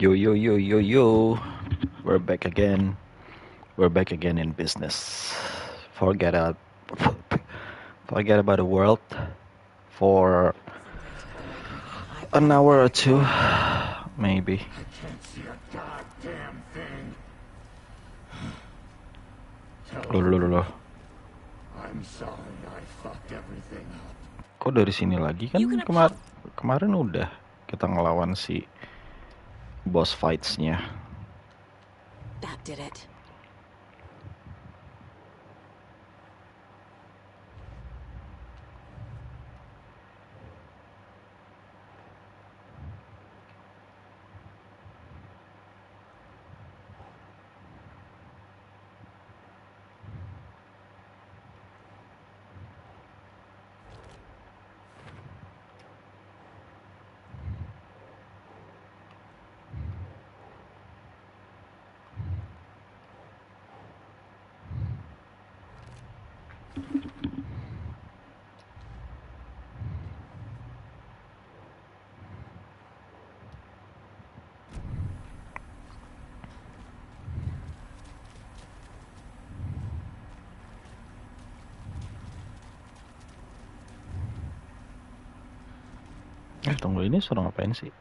Yo, yo, yo, yo, yo. We're back again. We're back again in business. Forget about, forget about the world for an hour or two, maybe. I can't see a goddamn thing. Tell Loh. I'm sorry I fucked everything up. Kok dari sini lagi kan kemarin udah kita ngelawan si boss fights-nya. That did it. Tunggu, ini suruh ngapain sih?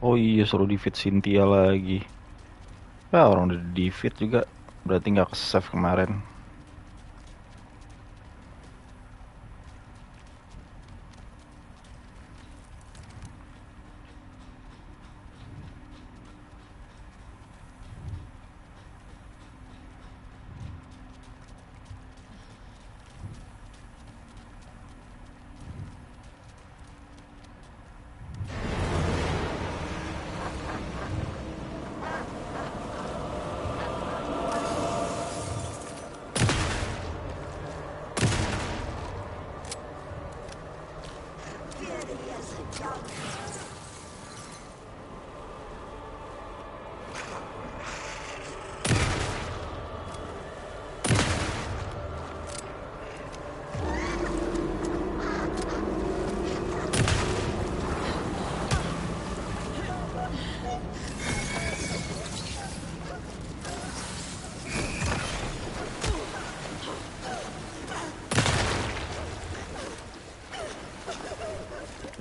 Oh iya, suruh di-feed Cynthia lagi. Orang udah di-feed juga, berarti nggak ke-save kemarin.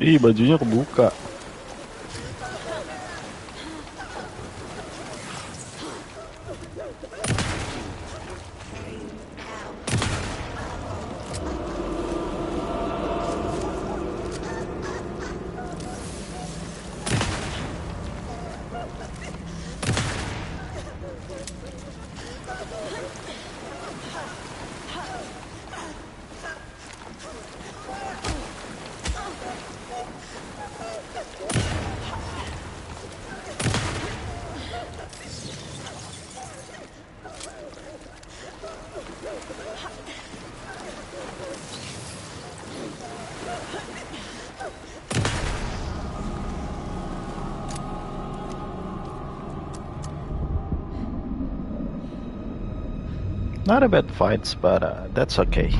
Ih, bajunya kebuka. Not a bad fights, but that's okay.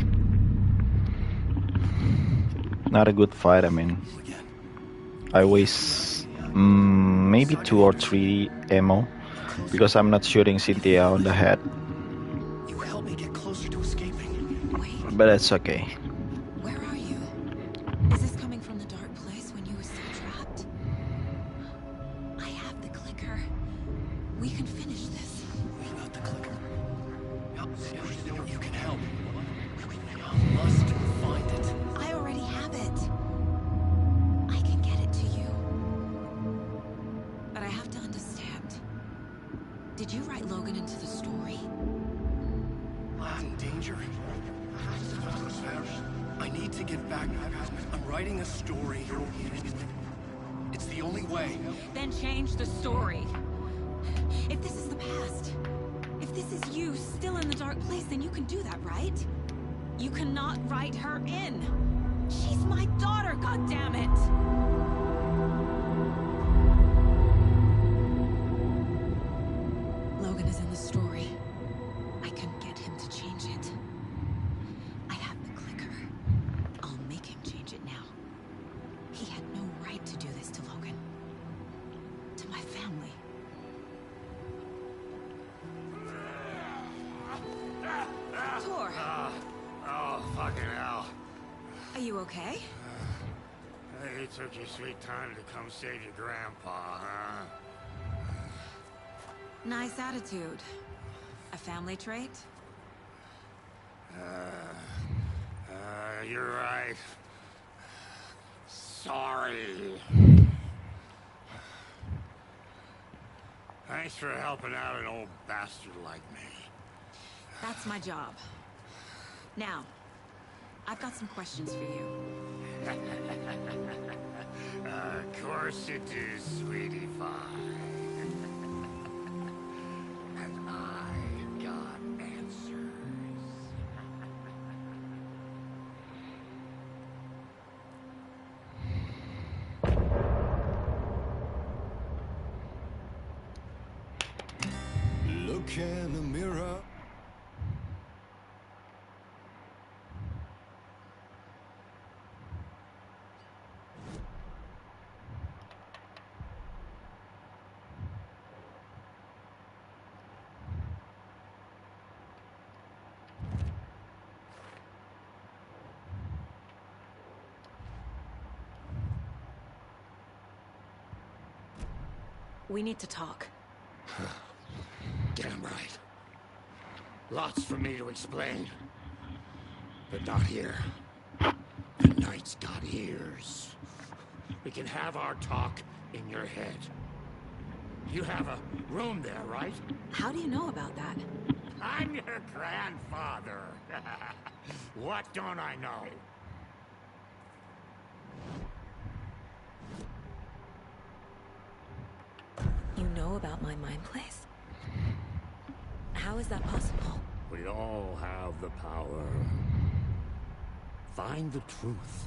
Not a good fight, I mean. I waste maybe 2 or 3 ammo because I'm not shooting Cynthia on the head. You help me get closer to escaping. Wait, But that's okay. where are you? Is this coming from the dark place when you were still trapped? I have the clicker. We can finish this. We got the clicker. You can help. You must find it. I already have it. I can get it to you. But I have to understand. Did you write Logan into the story? Lad's in danger. I need to get back. I'm writing a story. It's the only way. Then change the story. If this is the past, if this is you still in the dark place, then you can do that, right? You cannot write her in. She's my daughter, goddammit! Logan is in the story. I can get him to change it. I have the clicker. I'll make him change it now. He had no right to do this to Logan. To my family. family. Tor, Oh, fucking hell. are you okay? You took your sweet time to come save your grandpa, huh? Nice attitude. A family trait? You're right. Sorry. Thanks for helping out an old bastard like me. That's my job. Now, I've got some questions for you. Of course you do, sweetie pie. And I got answers. Look in the mirror. We need to talk. Damn right. Lots for me to explain. But not here. The night's got ears. We can have our talk in your head. You have a room there, right? How do you know about that? I'm your grandfather. What don't I know? You know about my mind place? How is that possible? We all have the power. Find the truth.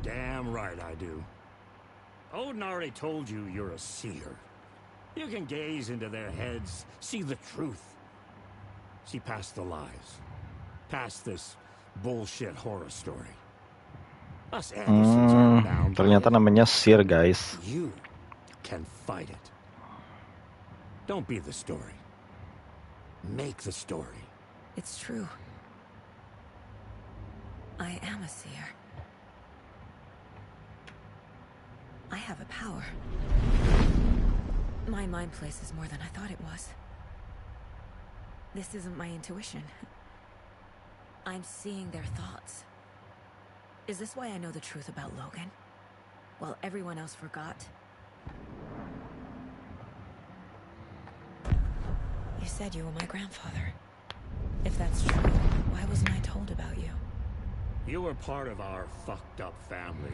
Damn right I do. Odin already told you you're a seer. You can gaze into their heads, see the truth. See past the lies. Past this bullshit horror story. Us Andersons aren't bound by Ternyata it. namanya Seer, guys. You can fight it. Don't be the story. Make the story. It's true. I am a seer. I have a power. My mind place is more than I thought it was. This isn't my intuition. I'm seeing their thoughts. Is this why I know the truth about Logan? While everyone else forgot? You said you were my grandfather. If that's true, why wasn't I told about you? You were part of our fucked up family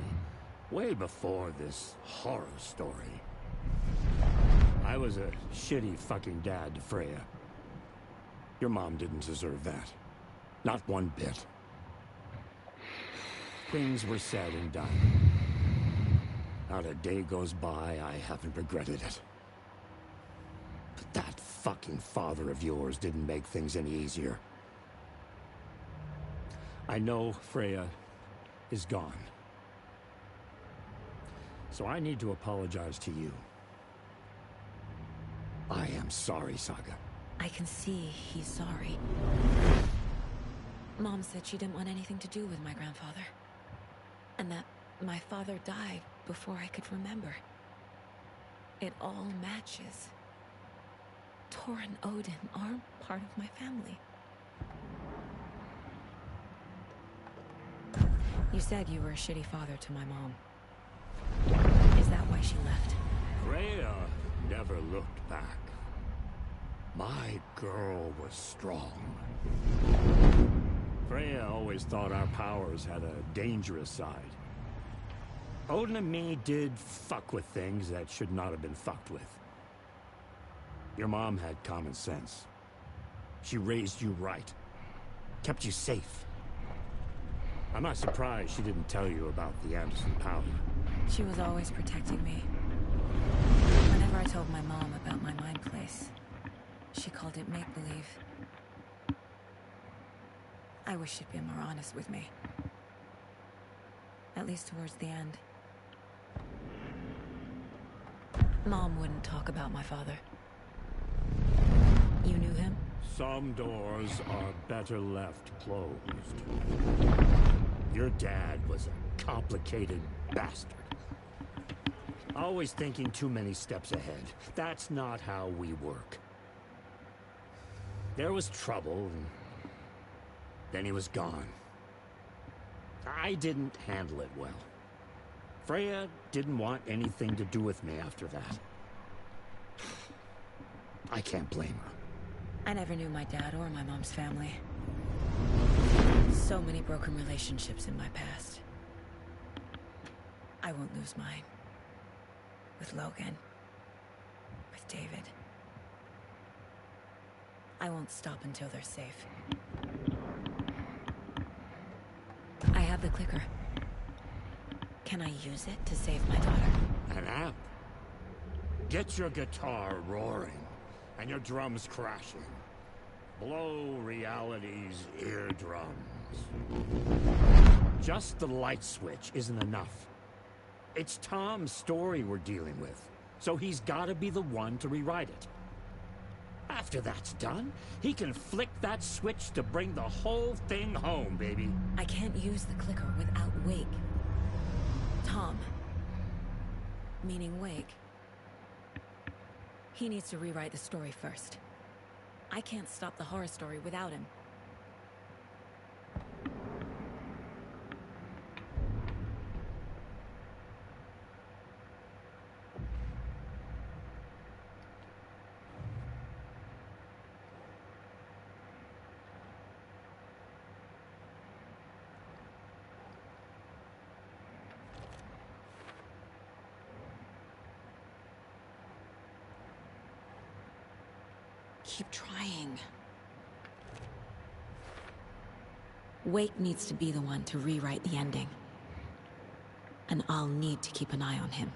way before this horror story. I was a shitty fucking dad to Freya. Your mom didn't deserve that. Not one bit. Things were said and done. Not a day goes by I haven't regretted it. But that fucking father of yours didn't make things any easier. I know Freya is gone. So I need to apologize to you. I am sorry, Saga. I can see he's sorry. Mom said she didn't want anything to do with my grandfather. And that my father died before I could remember. It all matches. Tor and Odin aren't part of my family. You said you were a shitty father to my mom. Is that why she left? Freya never looked back. My girl was strong. Freya always thought our powers had a dangerous side. Odin and me did fuck with things that should not have been fucked with. Your mom had common sense. She raised you right. Kept you safe. I'm not surprised she didn't tell you about the Anderson powder. She was always protecting me. Whenever I told my mom about my mind place, she called it make-believe. I wish she'd been more honest with me. At least towards the end. Mom wouldn't talk about my father. You knew him? Some doors are better left closed. Your dad was a complicated bastard. Always thinking too many steps ahead. That's not how we work. There was trouble, and then he was gone. I didn't handle it well. Freya didn't want anything to do with me after that. I can't blame her. I never knew my dad or my mom's family. So many broken relationships in my past. I won't lose mine. With Logan. With David. I won't stop until they're safe. I have the clicker. Can I use it to save my daughter? An app? Get your guitar roaring and your drums crashing. Blow reality's eardrums. Just the light switch isn't enough. It's Tom's story we're dealing with, so he's gotta be the one to rewrite it. After that's done, he can flick that switch to bring the whole thing home, baby. I can't use the clicker without Wake. Tom. Meaning Wake. He needs to rewrite the story first. I can't stop the horror story without him. Keep trying. Wake needs to be the one to rewrite the ending. And I'll need to keep an eye on him.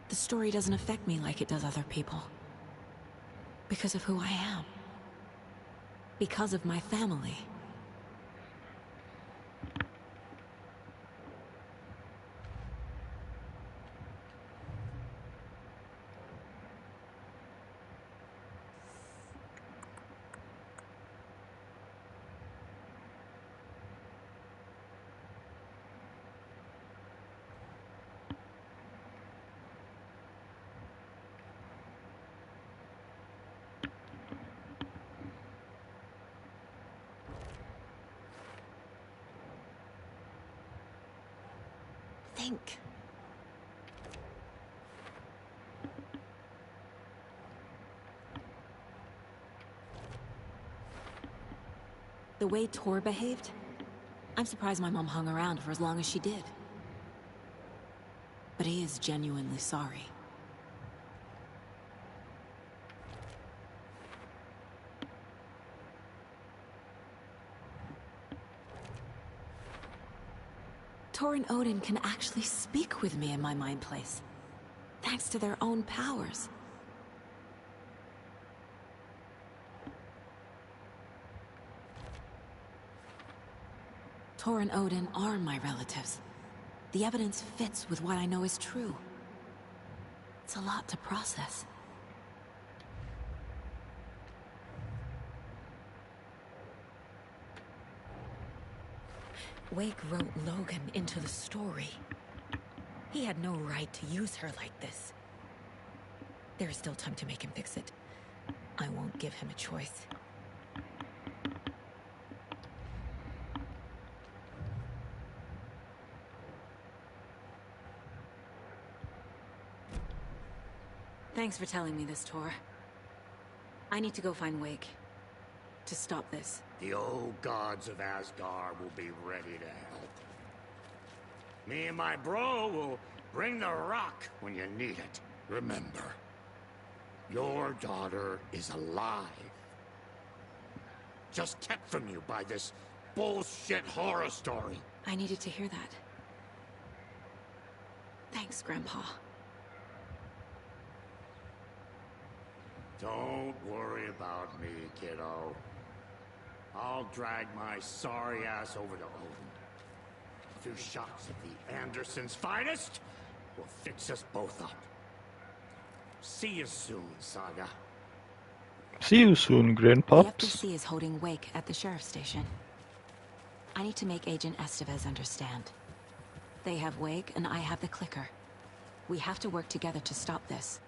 The story doesn't affect me like it does other people. Because of who I am. Because of my family. Think. The way Tor behaved, I'm surprised my mom hung around for as long as she did. But he is genuinely sorry. Tor and Odin can actually speak with me in my mind place, thanks to their own powers. Tor and Odin are my relatives. The evidence fits with what I know is true. It's a lot to process. Wake wrote Logan into the story. He had no right to use her like this. There is still time to make him fix it. I won't give him a choice. Thanks for telling me this, Tor. I need to go find Wake. To stop this. The old gods of Asgard will be ready to help. Me and my bro will bring the rock when you need it. Remember, your daughter is alive. Just kept from you by this bullshit horror story. I needed to hear that. Thanks, Grandpa. Don't worry about me, kiddo. I'll drag my sorry ass over to Odin. A few shots of the Andersons' finest will fix us both up. See you soon, Saga. See you soon, The grandpops. FBC is holding wake at the sheriff's station. I need to make Agent Estevez understand. They have wake and I have the clicker. We have to work together to stop this.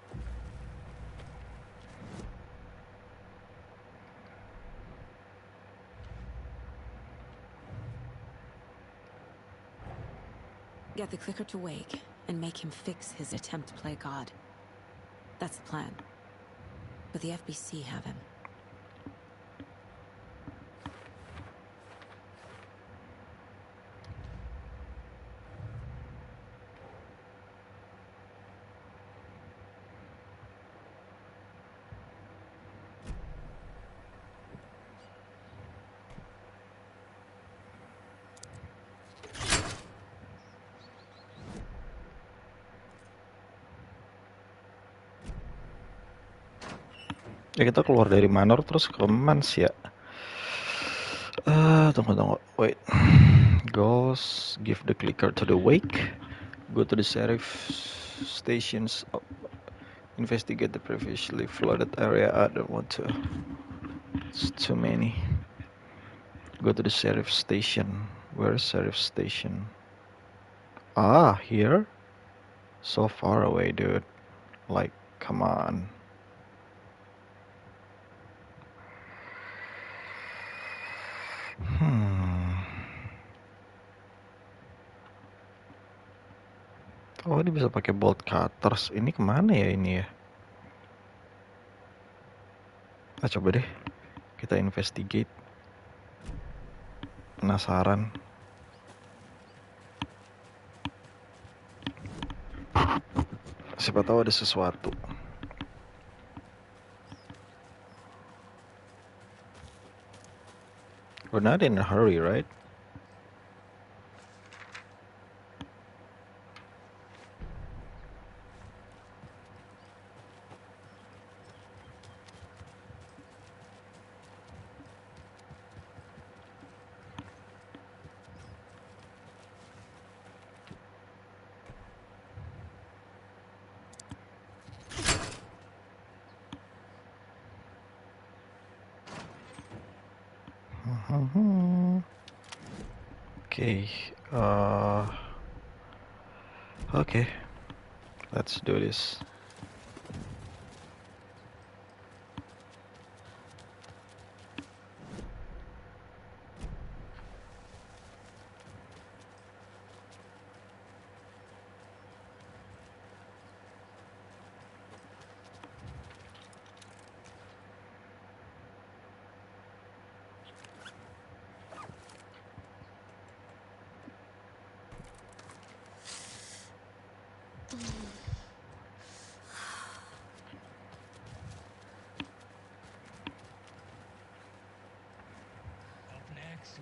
Get the clicker to wake and make him fix his attempt to play God. That's the plan. But the FBC have him. Ya kita keluar dari Manor terus ke Mans ya. Tunggu. Wait. Goals. Give the clicker to the wake. Go to the sheriff stations. Investigate the previously flooded area. I don't want to. It's too many. Go to the sheriff station. Where's sheriff station? Ah, here? So far away, dude. Like, come on. Oh, ini bisa pakai bolt cutters. Ini kemana ya ini ya? Coba deh. Kita investigate. Penasaran. Siapa tahu ada sesuatu. We're not in a hurry, right? Okay. Okay. Let's do this.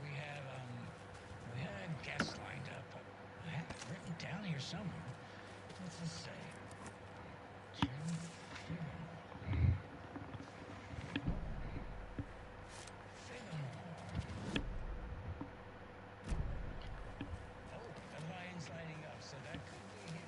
We had a guest lined up. I have it written down here somewhere. What's this say? Jim Figgenor. Oh, the line's lining up, so that could be him.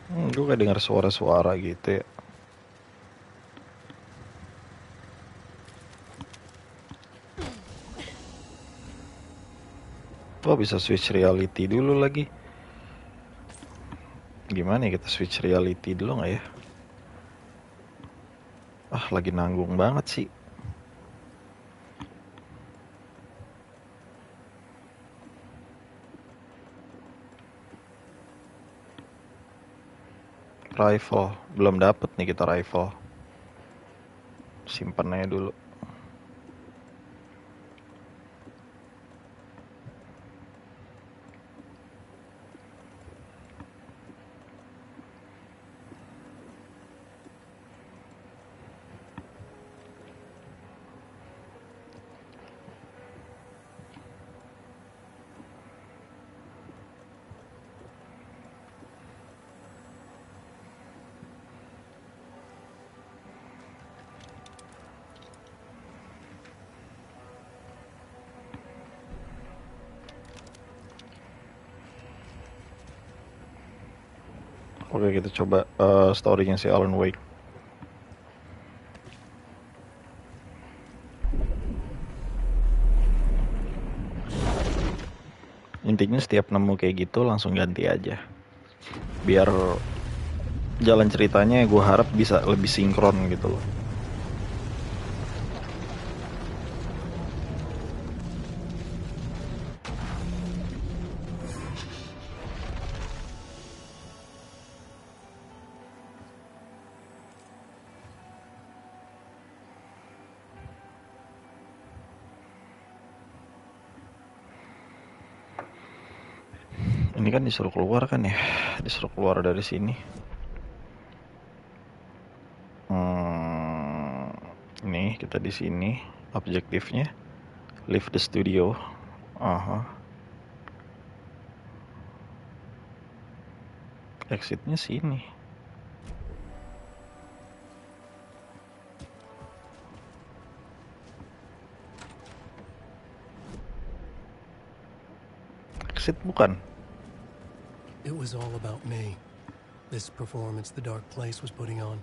Gue kayak dengar suara-suara gitu ya. Oh, bisa switch reality dulu lagi. Gimana ya kita switch reality dulu nggak ya? Ah, lagi nanggung banget sih. Rifle, belum dapet nih kita rifle. Simpen aja dulu. Oke, kita coba story-nya si Alan Wake. Intinya setiap nemu kayak gitu langsung ganti aja. Biar jalan ceritanya gue harap bisa lebih sinkron gitu loh. Ini kan disuruh keluar kan ya, disuruh keluar dari sini. Ini kita di sini, objektifnya leave the studio. Exitnya sini. Exit bukan? It was all about me. This performance the dark place was putting on.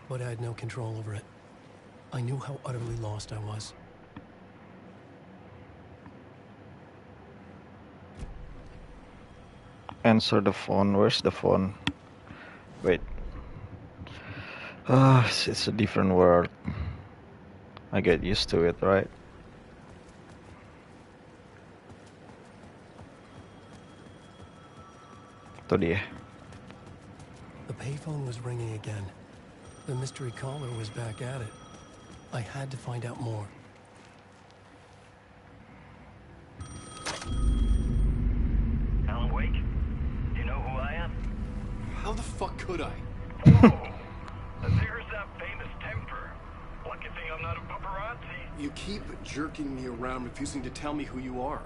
But I had no control over it. I knew how utterly lost I was. Answer the phone. Where's the phone? Wait. It's a different word. I get used to it, right? Itu dia. The payphone was ringing again. The mystery caller was back at it. I had to find out more. Alan Wake? Do you know who I am? How the fuck could I? There's that famous temper. Lucky thing I'm not a paparazzi. You keep jerking me around, refusing to tell me who you are.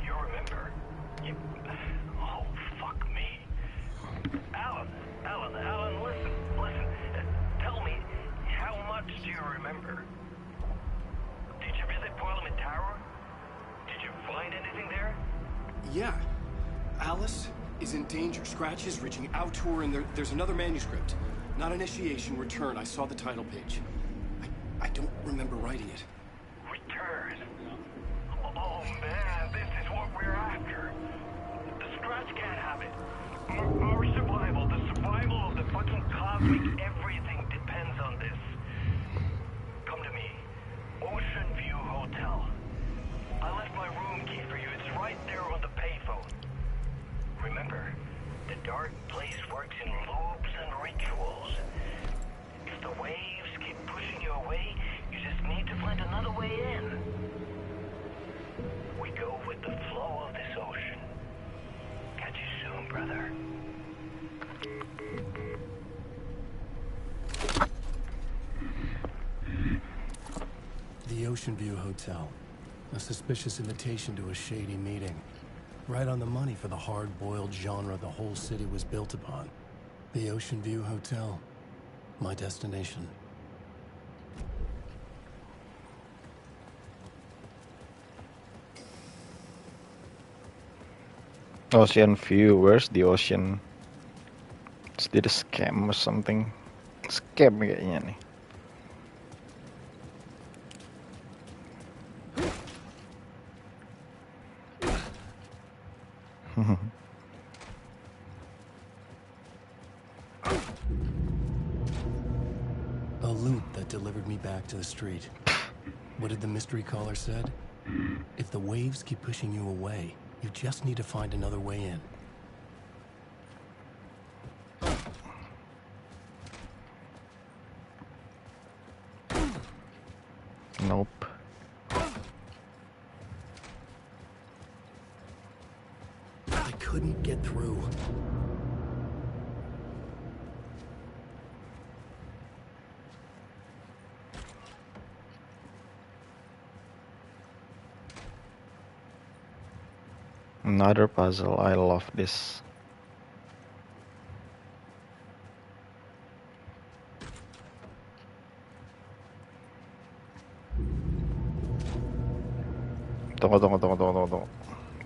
You remember? Oh, fuck me. Alan, listen. Tell me, how much do you remember? Did you visit Parliament Tower? Did you find anything there? Yeah. Alice is in danger. Scratch is reaching out to her, and there's another manuscript. Not initiation, return. I saw the title page. I don't remember writing it. Return. Oh man, this is what we're after. The Scratch can't have it. Our survival, the survival of the fucking cosmic everything depends on this. Come to me. Ocean View Hotel. I left my room key for you. It's right there on the payphone. Remember, the dark place works in loops and rituals. If the waves keep pushing you away, you just need to find another way in. We go with the flow of this ocean. Catch you soon, brother. The Ocean View Hotel. A suspicious invitation to a shady meeting. Right on the money for the hard-boiled genre the whole city was built upon. The Ocean View Hotel. My destination. Ocean View. Where's the ocean? It's did a scam or something. Scam kayaknya nih. A loop that delivered me back to the street. What did the mystery caller said? If the waves keep pushing you away, you just need to find another way in. Nope. I couldn't get through. Another puzzle. I love this. Tunggu.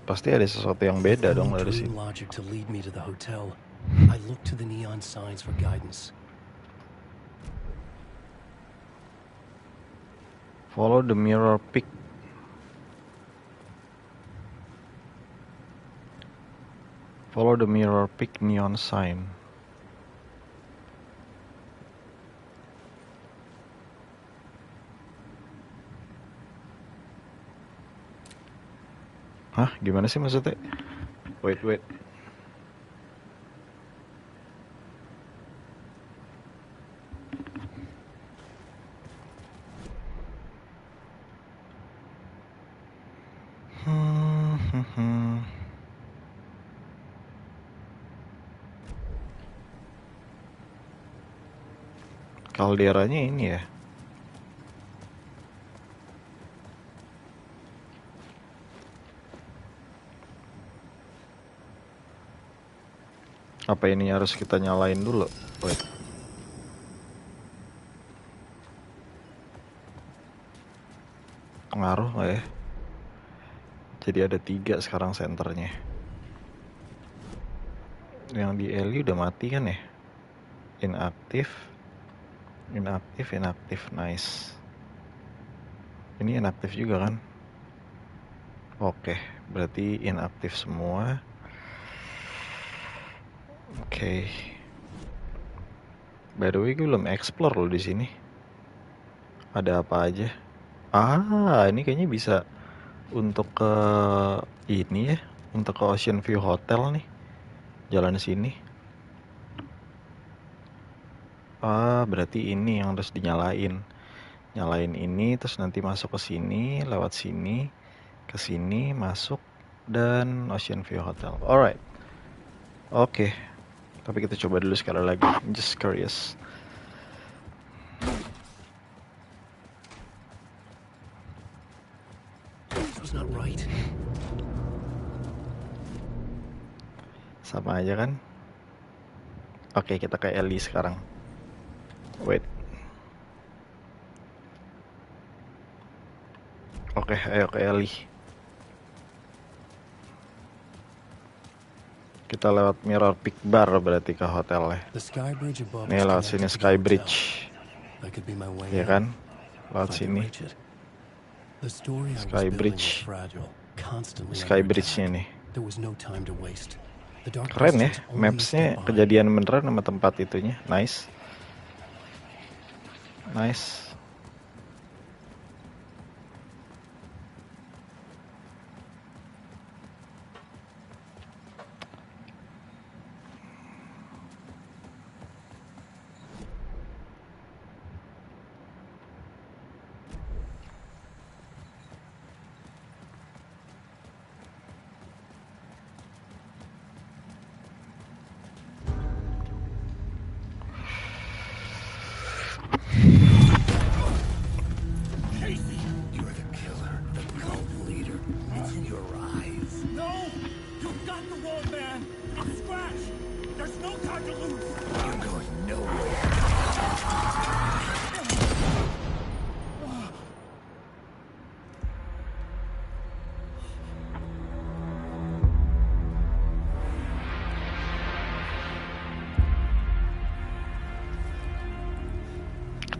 Pasti ada sesuatu yang beda dong dari sini. Logic to lead me to the hotel. I looked to the neon signs for guidance. Follow the mirror pick. Follow the mirror pick neon sign. Hah? Gimana sih maksudnya? Wait. Kalderanya ini ya. Apa ini harus kita nyalain dulu? Wait. Ngaruh nggak ya? Jadi ada 3 sekarang senternya. Yang di Eli udah mati kan ya? Inaktif, nice. Ini inaktif juga kan? Oke, berarti inaktif semua. Oke. By the way, gue belum explore loh di sini. Ada apa aja? Ini kayaknya bisa untuk ke ini ya, untuk ke Ocean View Hotel nih. Jalan sini. Berarti ini yang harus dinyalain. Nyalain ini, terus nanti masuk ke sini, lewat sini, ke sini, masuk, dan Ocean View Hotel. Alright. Oke. Tapi kita coba dulu sekali lagi. I'm just curious. This was not right. Sama aja kan? Oke, kita ke Ellie sekarang. Wait. Oke, ayo ke Ellie. Kita lewat Mirror Peak Bar berarti ke hotelnya. Nih lewat sini Sky Bridge. Iya kan? Lewat sini. Sky Bridge. Sky Bridge-nya nih. Keren ya, maps-nya kejadian beneran sama tempat itunya. Nice.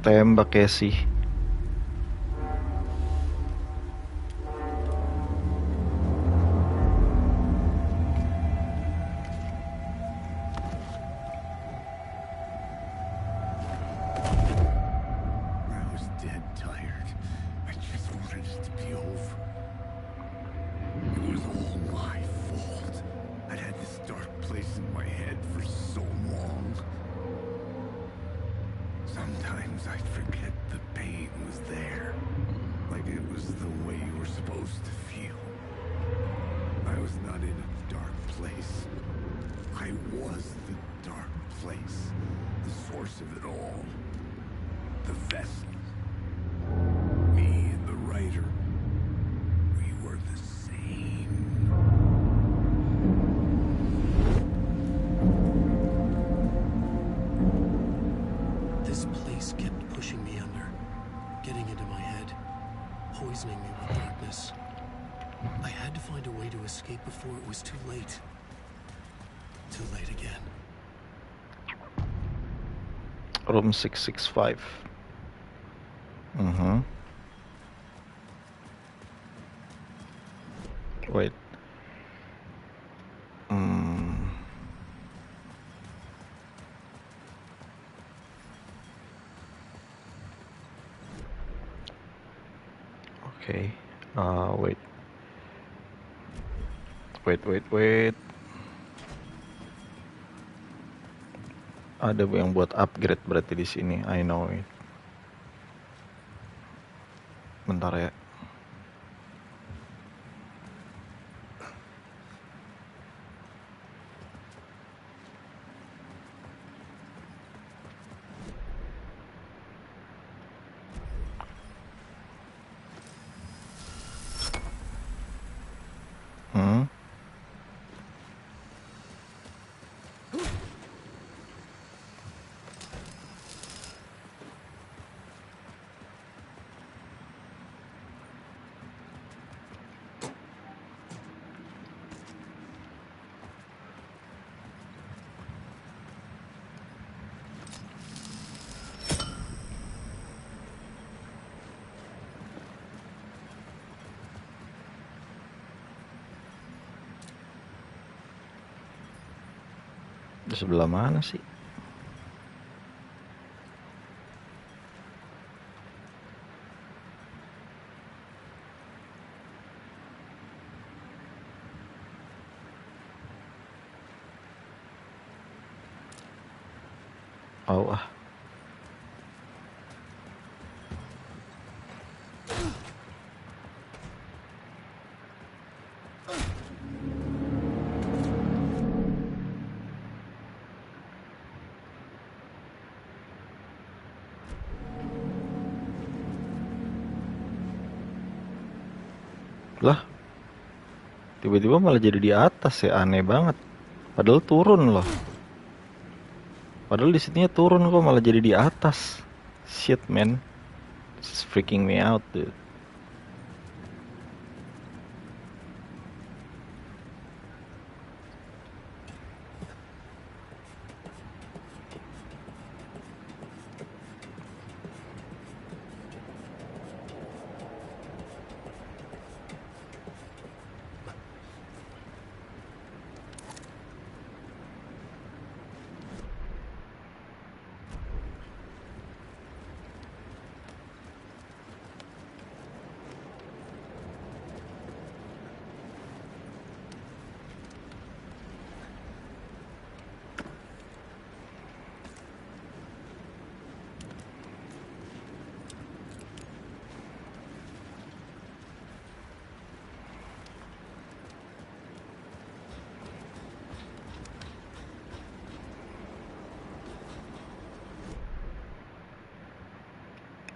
Tembak Casey. I was dead tired. I just wanted it to be over. It was all my fault. I'd had this dark place in my head for so long. Sometimes I'd forget the pain was there. Like it was the way you were supposed to feel. I was not in a dark place. I was the dark place. The source of it all. The vessel. Me and the writer. We were the same. This place kept pushing me under, getting into my head, poisoning me with darkness. I had to find a way to escape before it was too late. Too late again. Room 665. Wait. Okay. Wait. Wait. Ada yang buat upgrade berarti di sini. I know it. Bentar ya. Di sebelah mana sih? Oh ah. Lah, tiba-tiba malah jadi di atas ya, aneh banget. Padahal turun loh. Padahal di situnya turun kok malah jadi di atas. Shit man, this is freaking me out dude.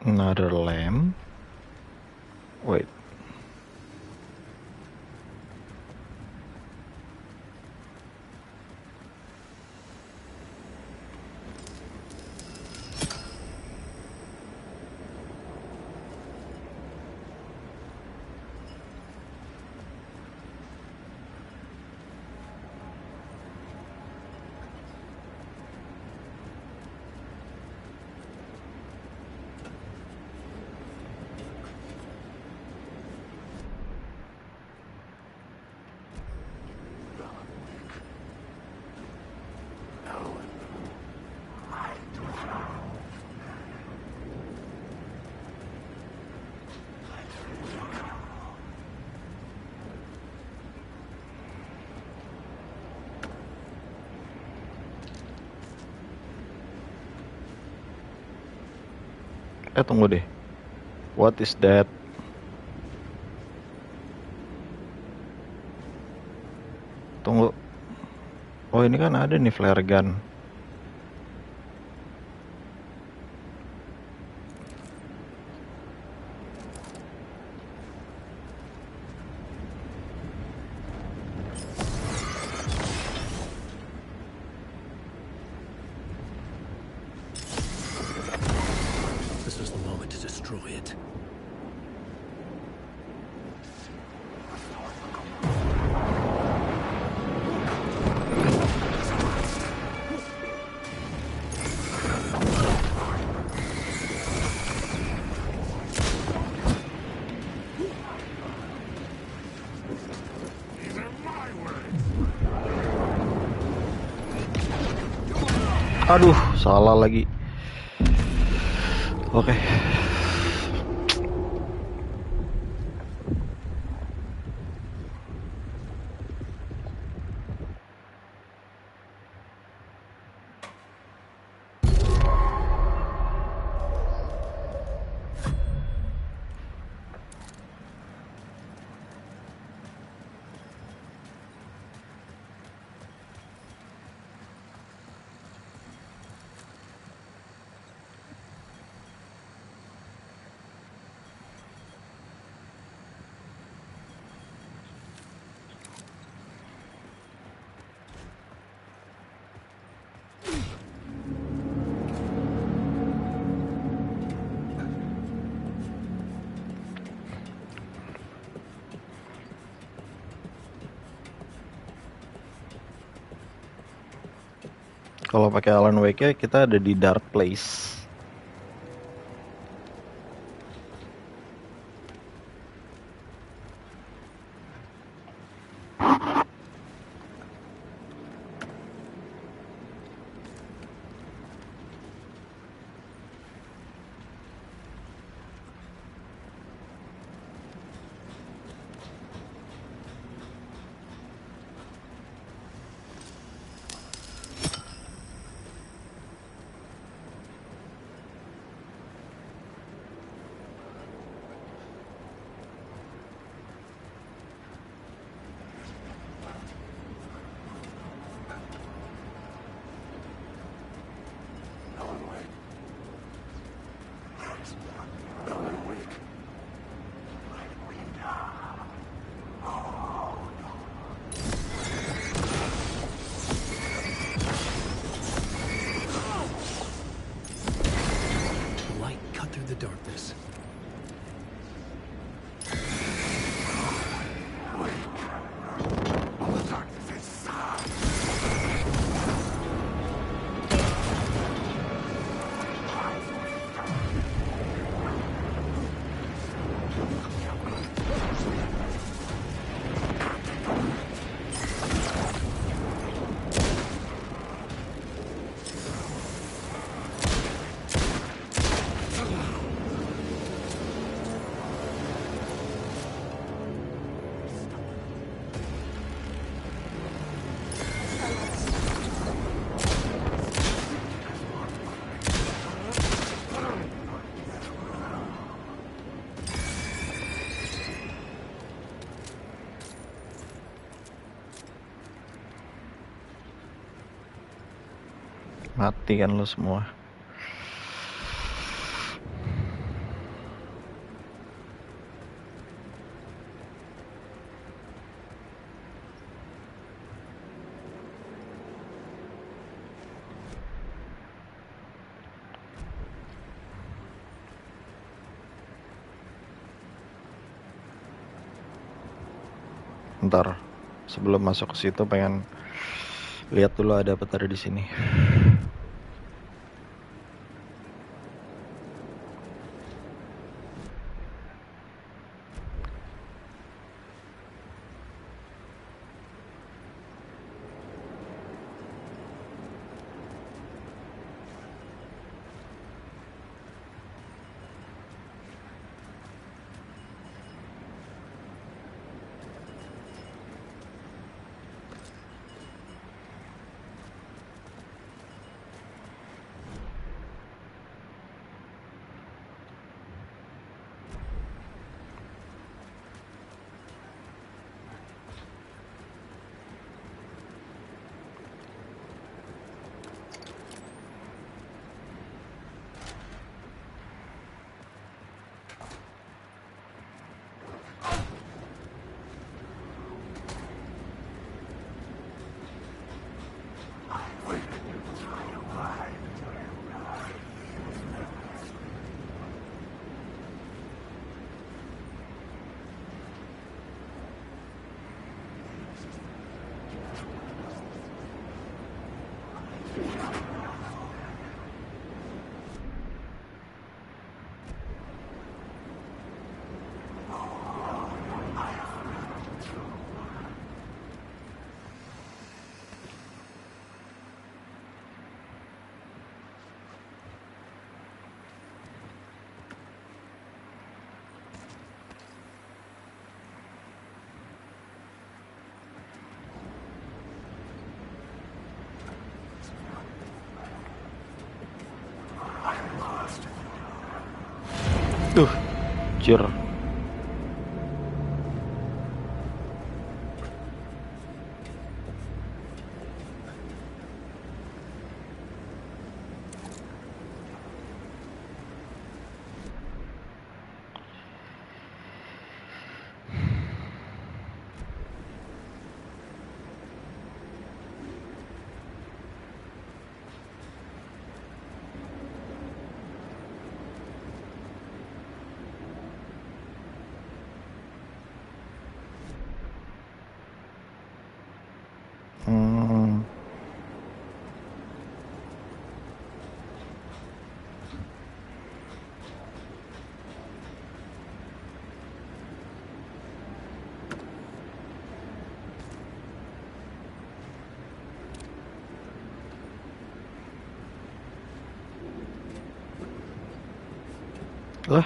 Another lamp. Wait. Tunggu deh. What is that? Tunggu. Oh, ini kan ada nih flare gun. This is the moment to destroy it. Aduh, salah lagi. Oke. Kalau pakai Alan Wake kita ada di dark place. Light cut through the darkness. Mati kan lo semua. Ntar sebelum masuk ke situ pengen lihat dulu ada apa tadi di sini. Jir. Lah,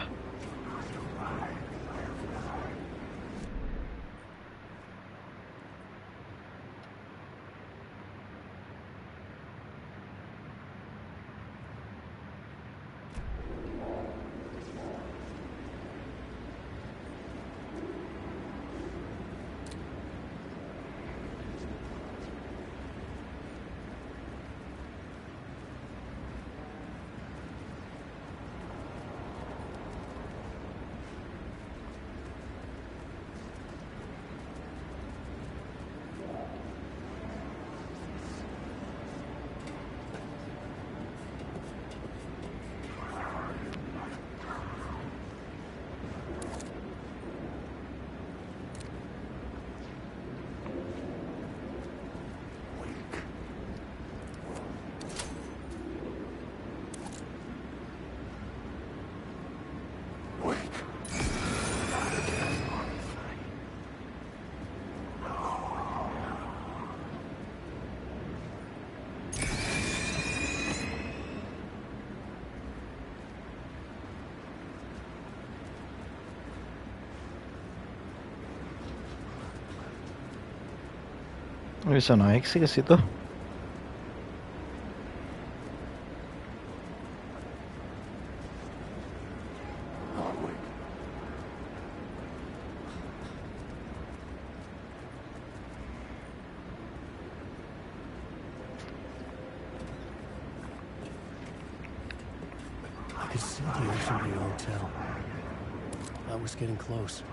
bisa naik sih ke situ. I could see the Ocean View Hotel. I was getting close.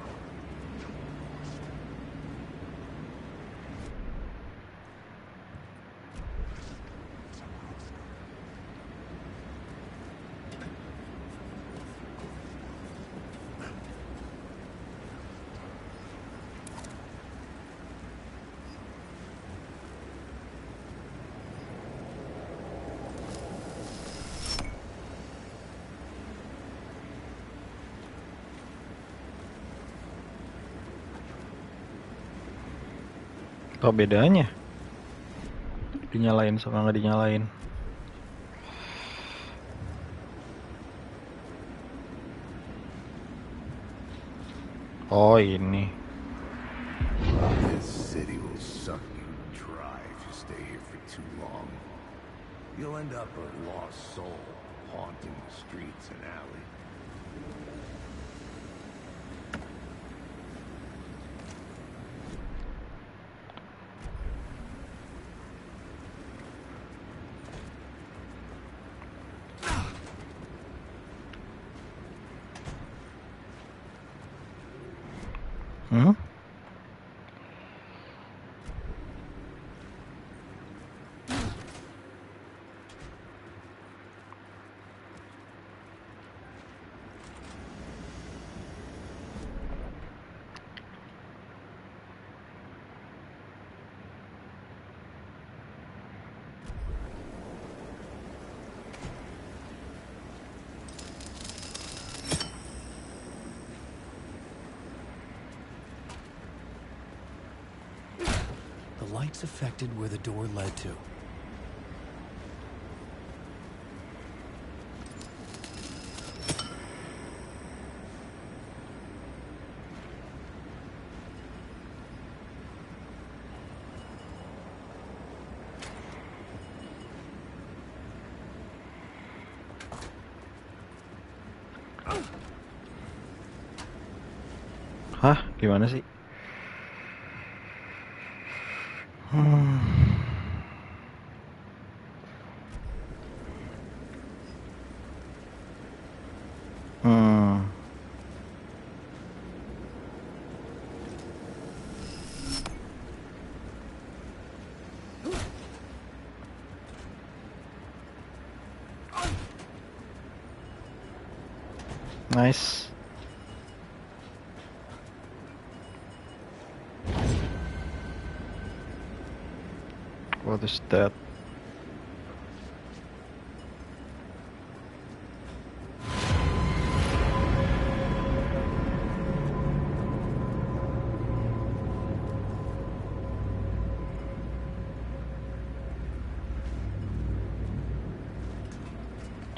Apa bedanya? Dinyalain sama nggak dinyalain? Oh ini. This city will suck you dry if you stay here for too long. You'll end up a lost soul, haunting the streets and alleys. Hmm? The lights affected where the door led to. Gimana sih? Hmm. Hmm. Nice. What is that?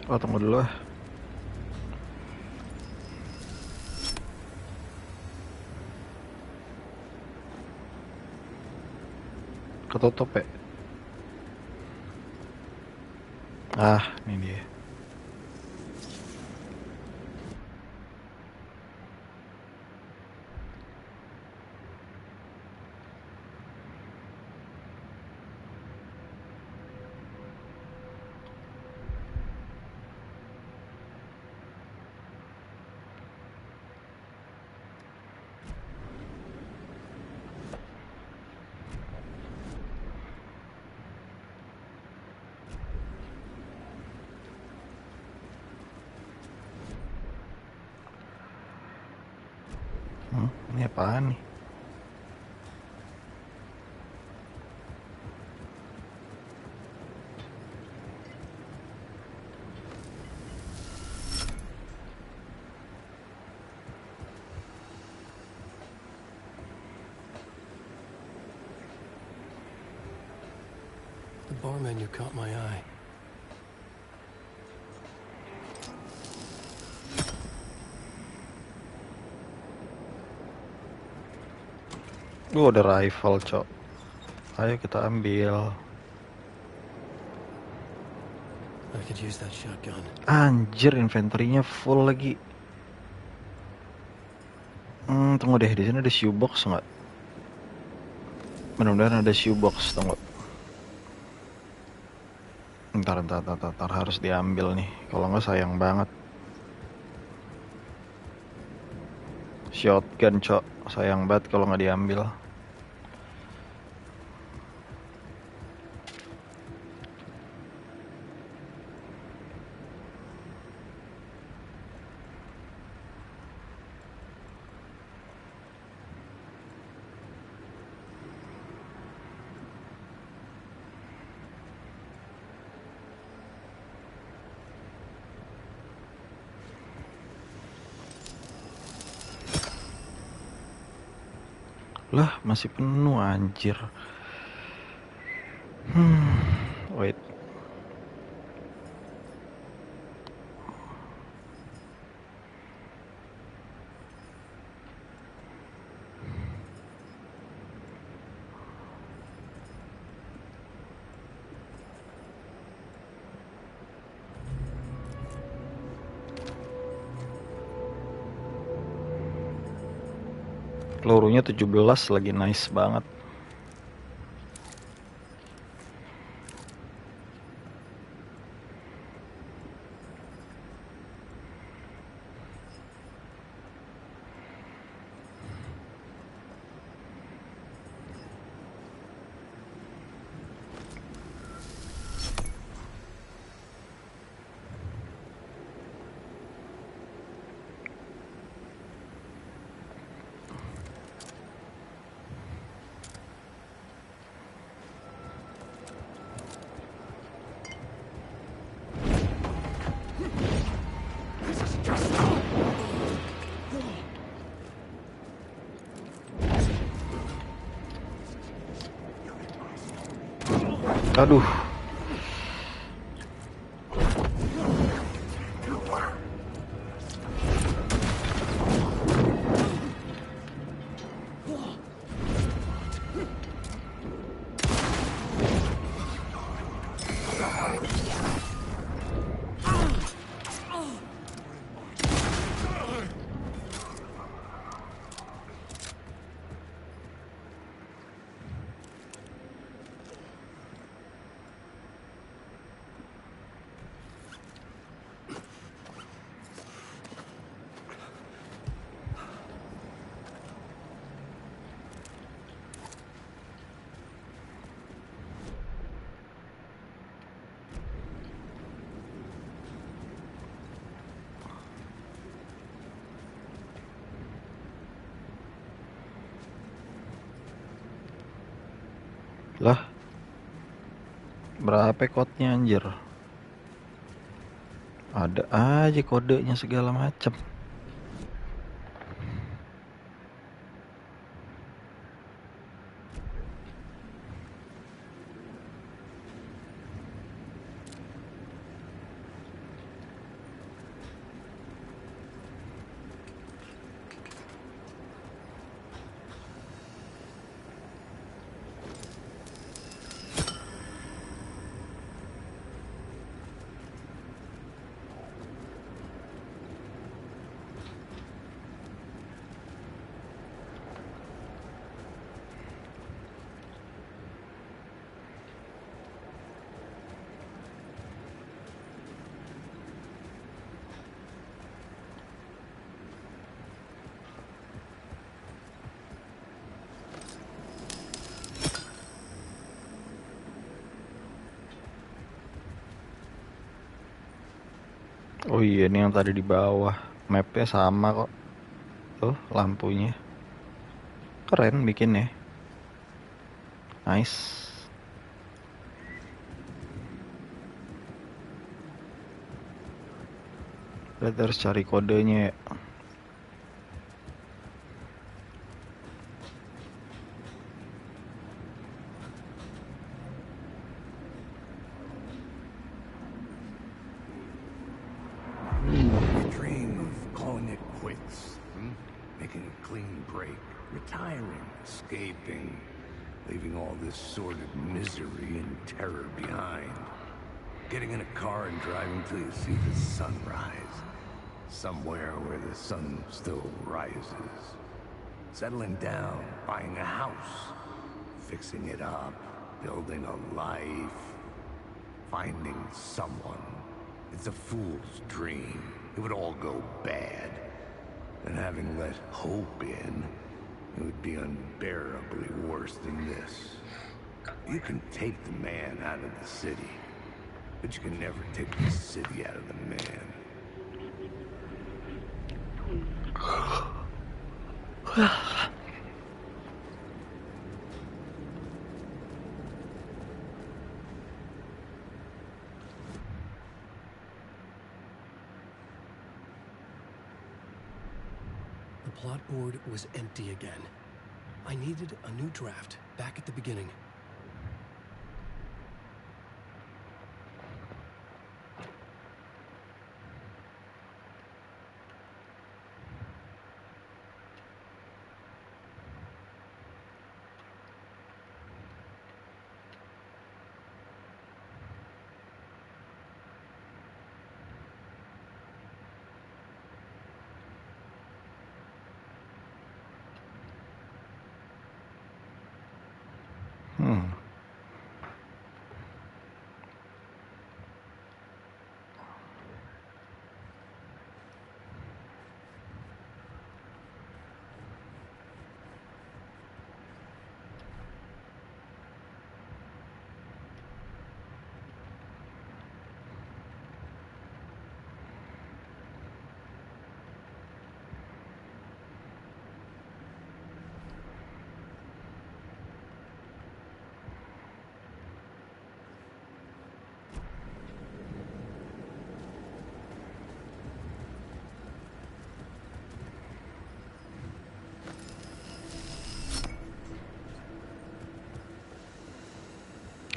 Oh, tunggu dulu ah. Ketutup ya? Ah, ini dia. Ini apaan nih? The bar menu caught my eye. Ada rifle, cok. Ayo kita ambil. I could use that shotgun. Anjir, inventory-nya full lagi. Tunggu deh, di sini ada shoebox nggak? Mudah-mudahan ada shoebox, tunggu. Ntar harus diambil nih. Kalau nggak sayang banget. Shotgun, cok. Sayang banget kalau nggak diambil. Lah, masih penuh anjir. Wait. Pelurunya 17 lagi, nice banget. Aduh. Lah, berapa kodenya anjir? Ada aja kodenya segala macam. Oh iya, ini yang tadi di bawah. Mapnya sama kok. Tuh, lampunya. Keren bikinnya. Nice. Berarti harus cari kodenya ya. Dream of calling it quits, making a clean break, retiring, escaping, leaving all this sordid misery and terror behind. Getting in a car and driving till you see the sunrise, somewhere where the sun still rises. Settling down, buying a house, fixing it up, building a life, finding someone. It's a fool's dream. It would all go bad. And having let hope in, it would be unbearably worse than this. You can take the man out of the city, but you can never take the city out of the man. The plot board was empty again. I needed a new draft back at the beginning.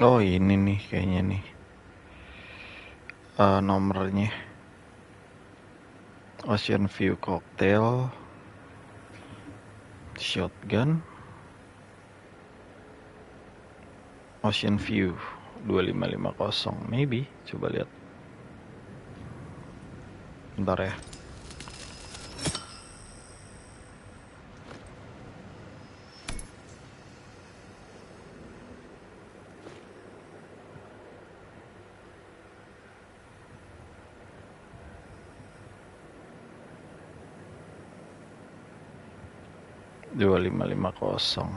Oh ini nih kayaknya nih. Nomornya Ocean View Cocktail, Shotgun, Ocean View 2550. Maybe, coba lihat. Bentar ya. Dua lima kosong.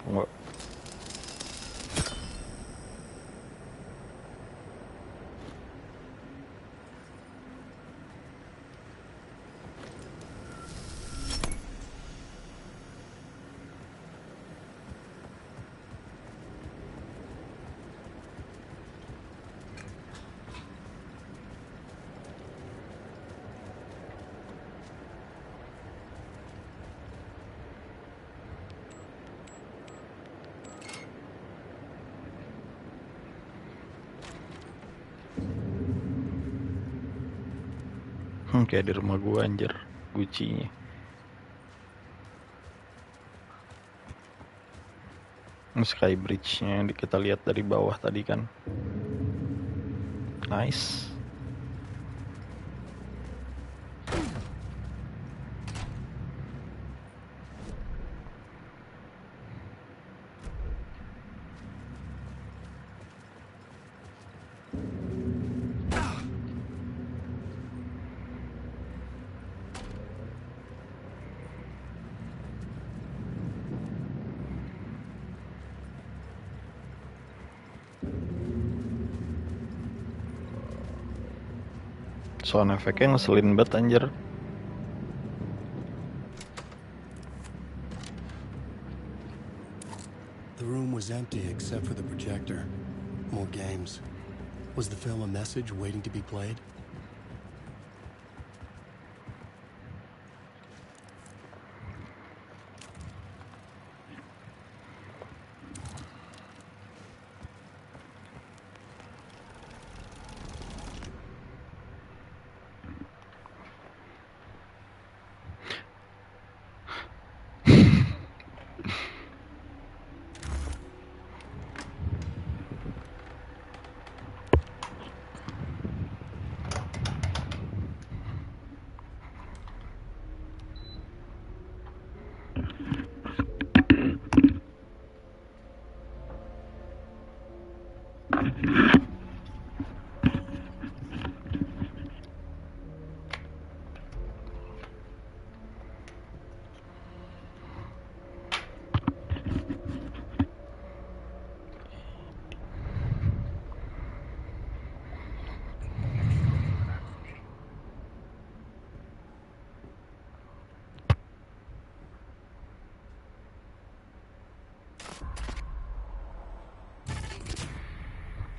Nggak. Kayak di rumah gua anjir, Gucci-nya. Sky Bridge-nya yang kita lihat dari bawah tadi kan. Nice. Sound efeknya ngeselin banget anjir. The room was empty except for the projector. More games. Was the film a message waiting to be played?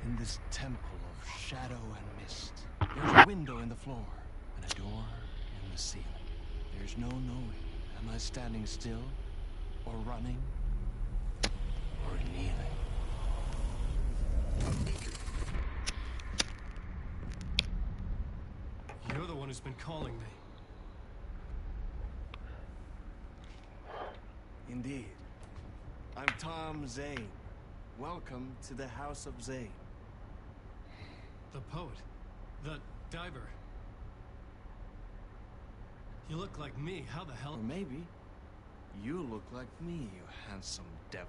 In this temple of shadow and mist, there's a window in the floor and a door in the ceiling. There's no knowing, am I standing still, or running, or kneeling? You're the one who's been calling me. Indeed. I'm Tom Zane. Welcome to the House of Zane. The poet. The diver. You look like me. How the hell? Or maybe you look like me, you handsome devil.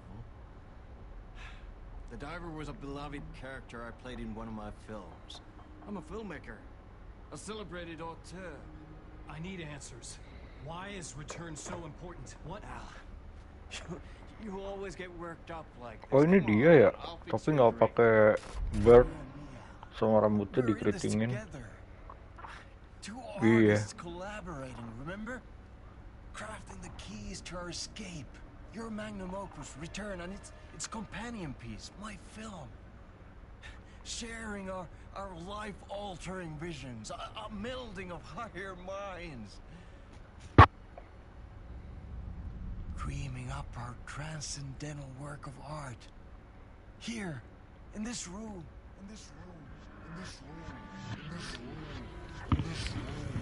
The diver was a beloved character I played in one of my films. I'm a filmmaker, a celebrated auteur. I need answers. Why is return so important? What? Al, you always get worked up like this. Oh, ini Come dia on, ya, I'll fix tapi your nggak drink. pakai beard, You and me, Al. sama rambutnya We're in this dikeritingin. together. Two Iya. artists collaborating, remember? Crafting the keys to our escape. Your magnum opus, Return, and its companion piece, my film. Sharing our life-altering visions, a melding of higher minds. Creaming up our transcendental work of art. Here, in this room, in this room, in this room, in this room, in this room,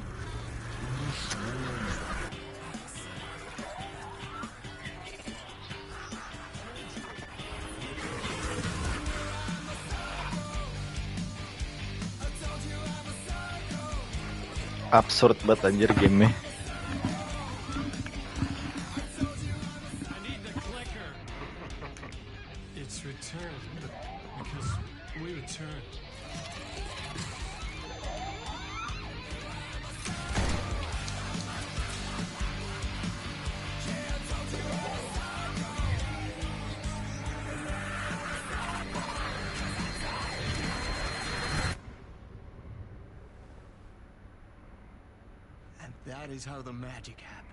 in this room. Absurd banget anjir game-nya. It's return. Because we return. that is how the magic happened.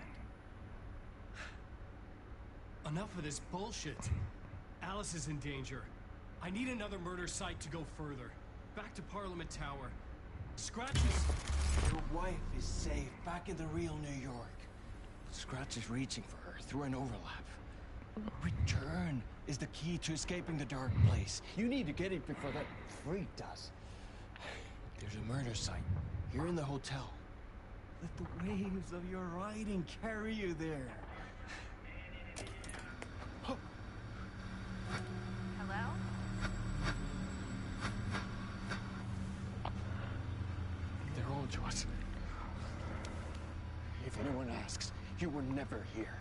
Enough of this bullshit. Alice is in danger. I need another murder site to go further. Back to Parliament Tower. Scratch is... Your wife is safe, back in the real New York. Scratch is reaching for her through an overlap. Return is the key to escaping the dark place. You need to get it before that freak does. There's a murder site here in the hotel. Let the waves of your riding carry you there. Hello? They're on to us. If anyone asks, you were never here.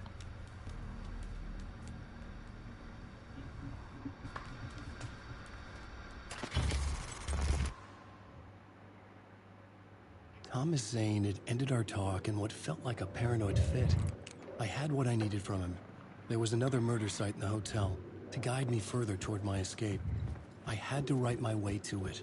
Thomas Zane had ended our talk in what felt like a paranoid fit. I had what I needed from him. There was another murder site in the hotel to guide me further toward my escape. I had to write my way to it.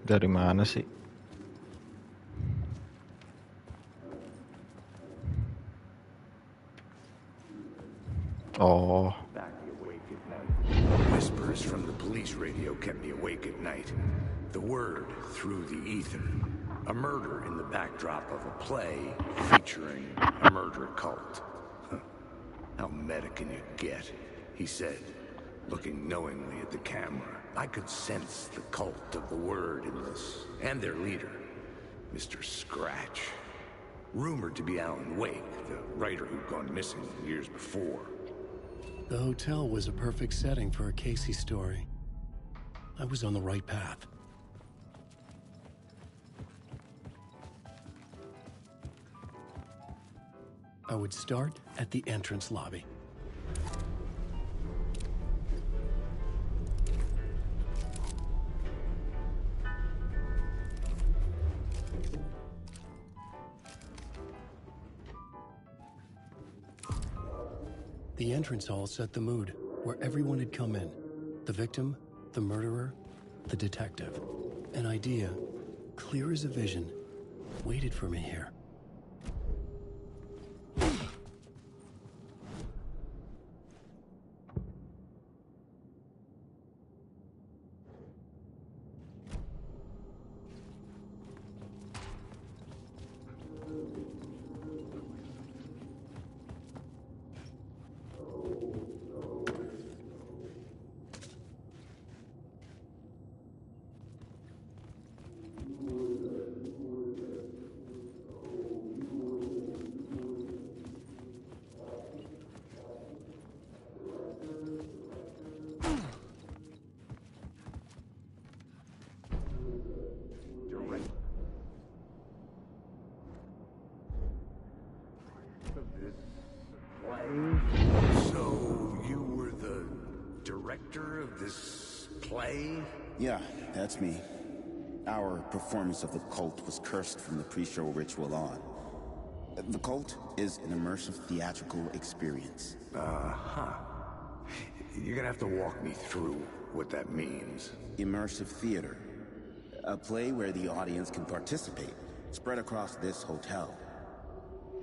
Dari mana sih? Oh, Back awake at night. Whispers from the police radio kept me awake at night. The word through the ether. A murder in the backdrop of a play featuring a murder cult. Huh. How meta can you get? He said, looking knowingly at the camera. I could sense the cult of the word in this, and their leader, Mr. Scratch. Rumored to be Alan Wake, the writer who'd gone missing years before. The hotel was a perfect setting for a Casey story. I was on the right path. I would start at the entrance lobby. The entrance hall set the mood, where everyone had come in. The victim, the murderer, the detective. An idea, clear as a vision, waited for me here. So, you were the director of this play? Yeah, that's me. Our performance of the cult was cursed from the pre-show ritual on. The cult is an immersive theatrical experience. Uh-huh. You're gonna have to walk me through what that means. Immersive theater. A play where the audience can participate, spread across this hotel.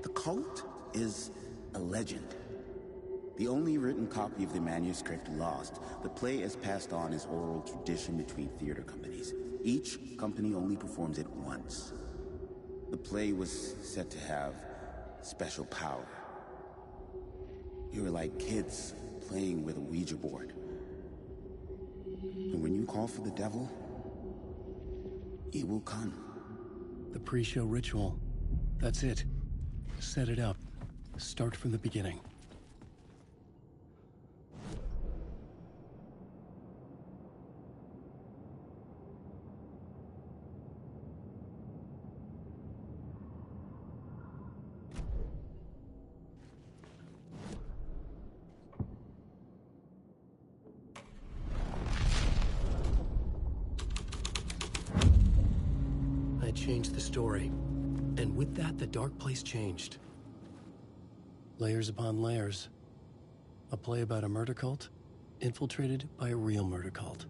The cult is a legend. The only written copy of the manuscript lost, the play is passed on as oral tradition between theater companies. Each company only performs it once. The play was said to have special power. You were like kids playing with a Ouija board. And when you call for the devil, he will come. The pre-show ritual. That's it. Set it up. Start from the beginning. I changed the story. And with that, the dark place changed. Layers upon layers. A play about a murder cult, infiltrated by a real murder cult.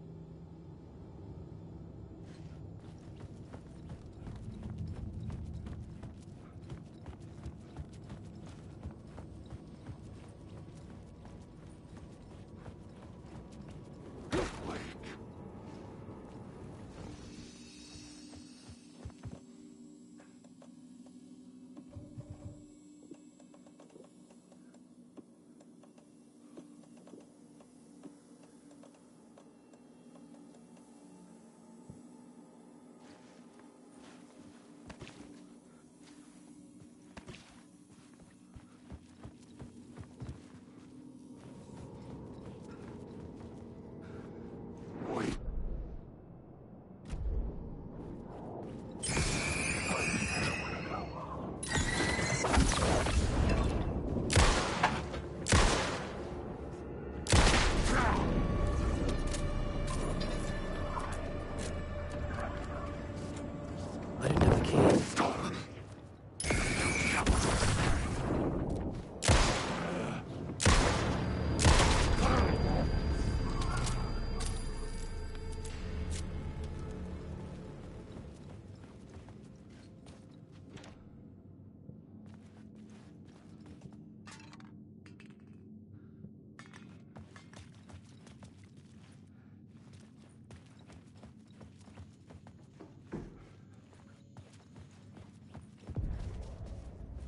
I didn't have the key.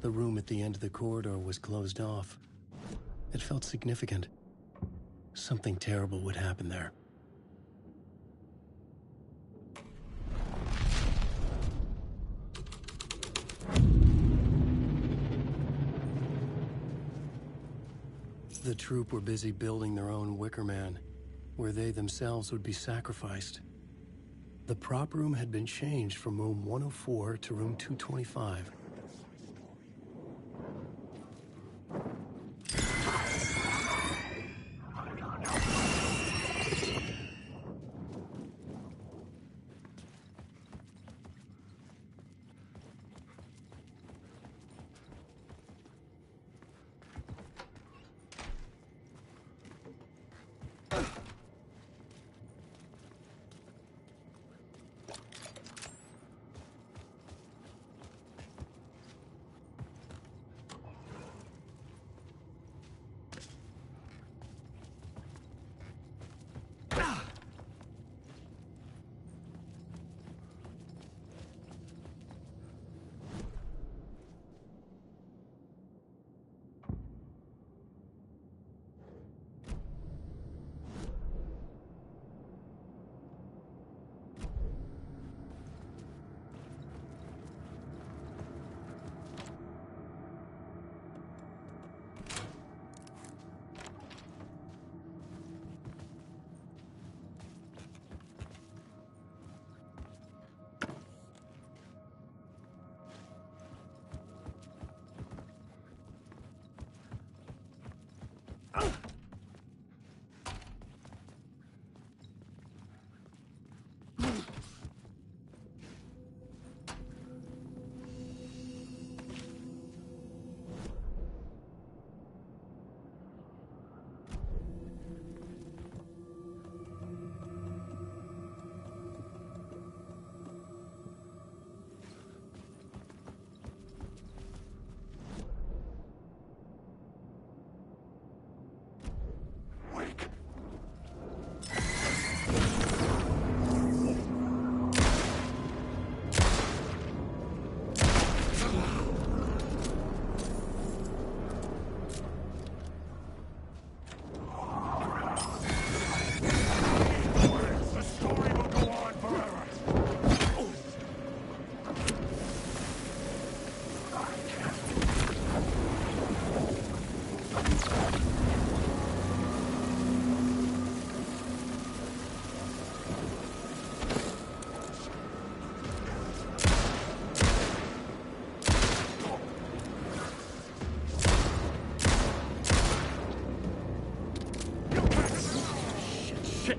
The room at the end of the corridor was closed off. It felt significant. Something terrible would happen there. The troupe were busy building their own Wicker Man, where they themselves would be sacrificed. The prop room had been changed from room 104 to room 225.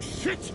Shit!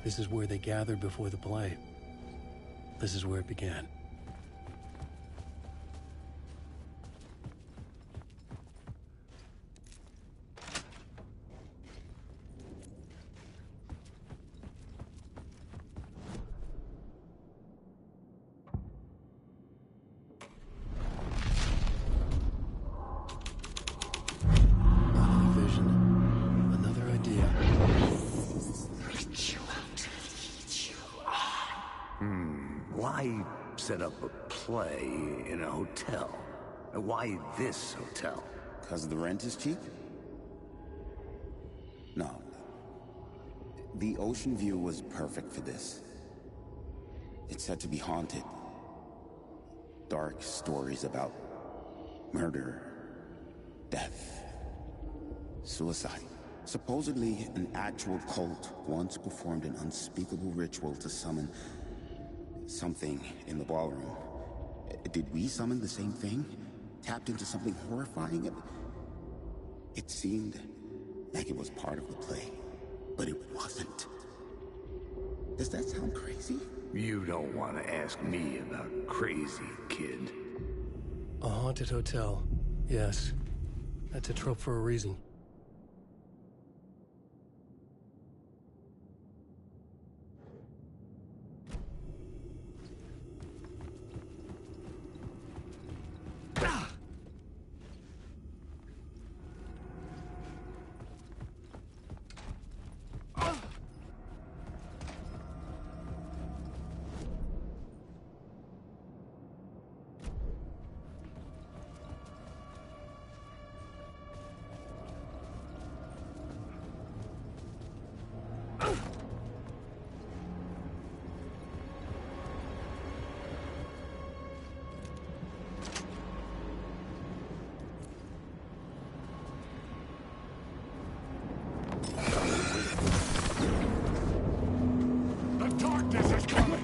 This is where they gathered before the play. This is where it began. Another vision, another idea. why set up a play in a hotel? Why this hotel? Because the rent is cheap? No. The ocean view was perfect for this. It's said to be haunted. Dark stories about murder, death, suicide. Supposedly, an actual cult once performed an unspeakable ritual to summon something in the ballroom. Did we summon the same thing? Tapped into something horrifying? It seemed like it was part of the play, but it wasn't. Does that sound crazy? You don't want to ask me about crazy, kid. A haunted hotel. Yes. That's a trope for a reason. The darkness is coming!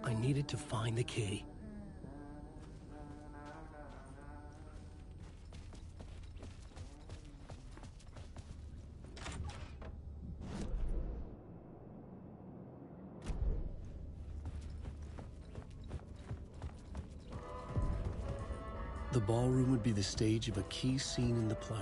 I needed to find the key. The ballroom would be the stage of a key scene in the play.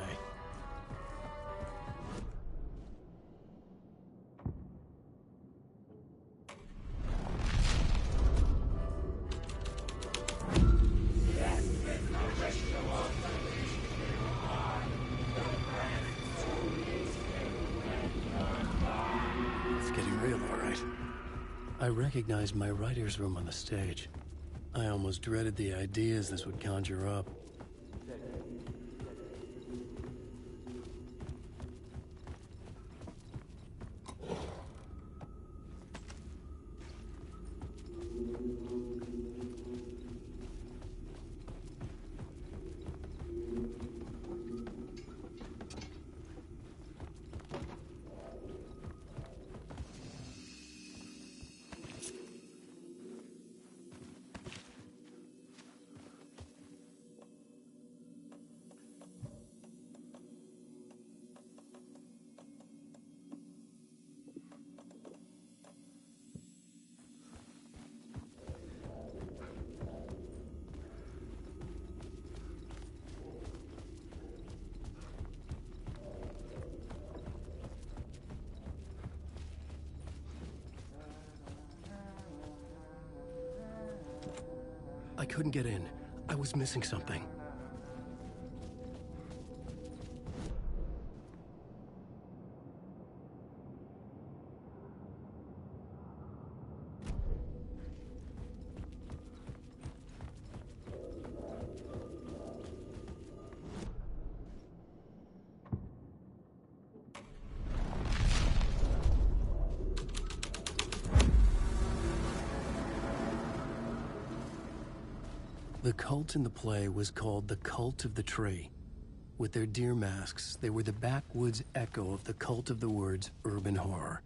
It's getting real, all right. I recognized my writer's room on the stage. I almost dreaded the ideas this would conjure up. I couldn't get in. I was missing something. The cult in the play was called the Cult of the Tree. With their deer masks, they were the backwoods echo of the cult of the woods urban horror.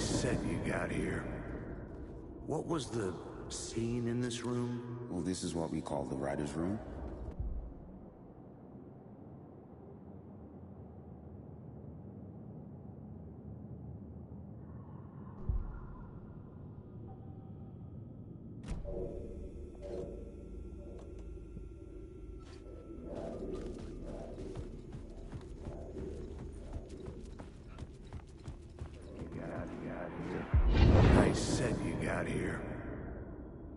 said you got here. What was the scene in this room? Well, this is what we call the writer's room. I said you got here.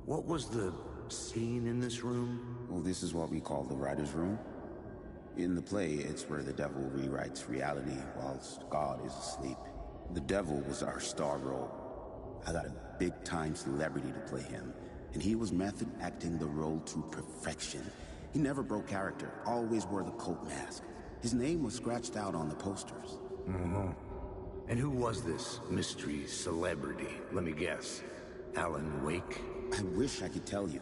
What was the scene in this room? Well, this is what we call the writer's room. In the play, it's where the devil rewrites reality whilst God is asleep. The devil was our star role. I got a big-time celebrity to play him, and he was method acting the role to perfection. He never broke character, always wore the cult mask. His name was scratched out on the posters. And who was this mystery celebrity? Let me guess. Alan Wake? I wish I could tell you,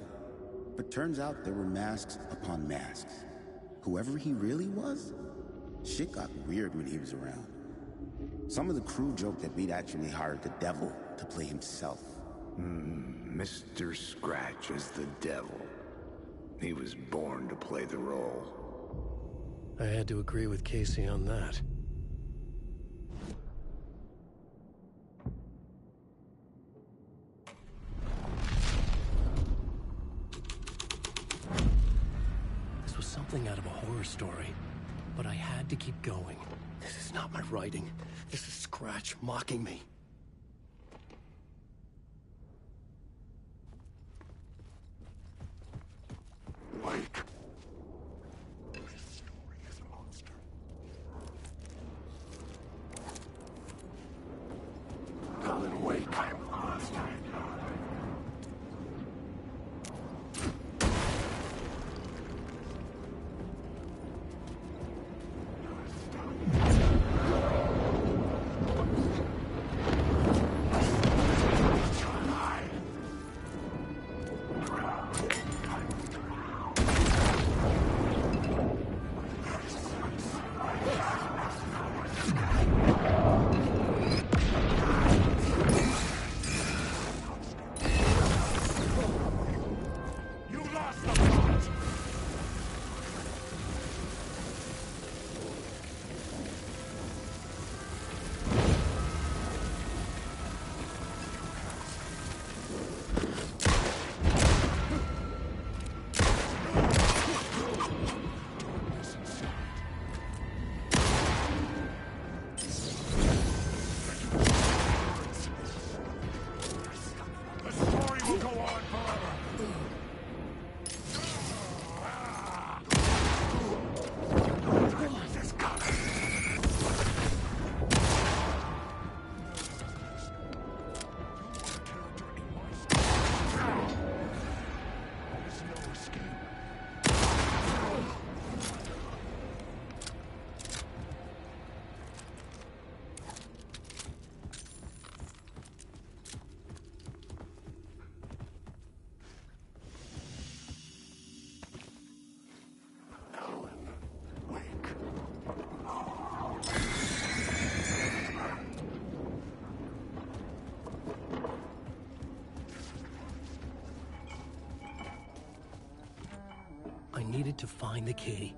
but turns out there were masks upon masks. Whoever he really was, shit got weird when he was around. Some of the crew joked that we'd actually hired the devil to play himself. Mr. Scratch as the devil. He was born to play the role. I had to agree with Casey on that. This was something out of a horror story, but I had to keep going. This is not my writing. This is Scratch mocking me. Wake. Alan Wake. I'm lost. You lost the plot! The story will go on forever! I needed to find the key.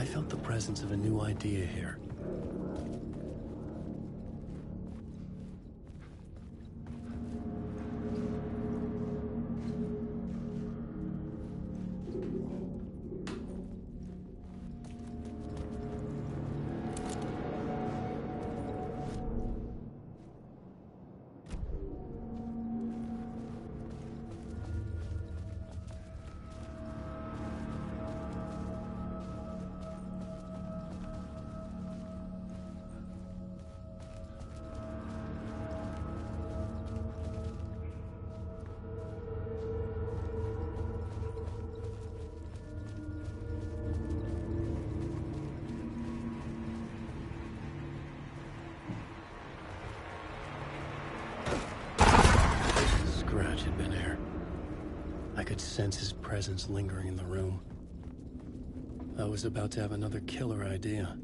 I felt the presence of a new idea here. Scratch had been here. I could sense his presence lingering in the room. I was about to have another killer idea.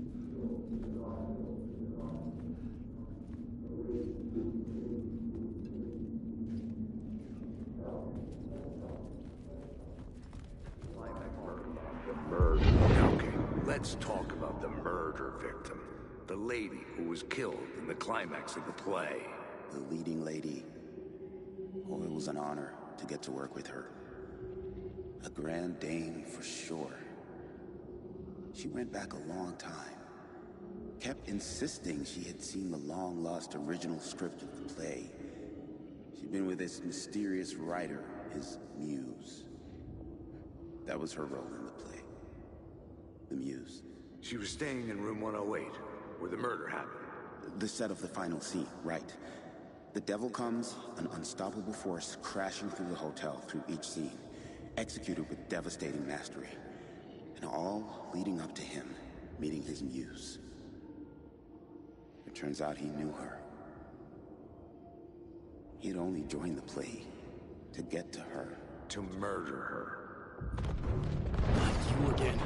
Okay, let's talk about the murder victim. The lady who was killed in the climax of the play. The leading lady. Oh, it was an honor to get to work with her. A grand dame for sure. She went back a long time. Kept insisting she had seen the long-lost original script of the play. She'd been with this mysterious writer, his muse. That was her role in the play. The muse. She was staying in room 108, where the murder happened. The set of the final scene, right. The devil comes, an unstoppable force crashing through the hotel through each scene, executed with devastating mastery. And all leading up to him meeting his muse. It turns out he knew her. He had only joined the play to get to her. To murder her. Not you again.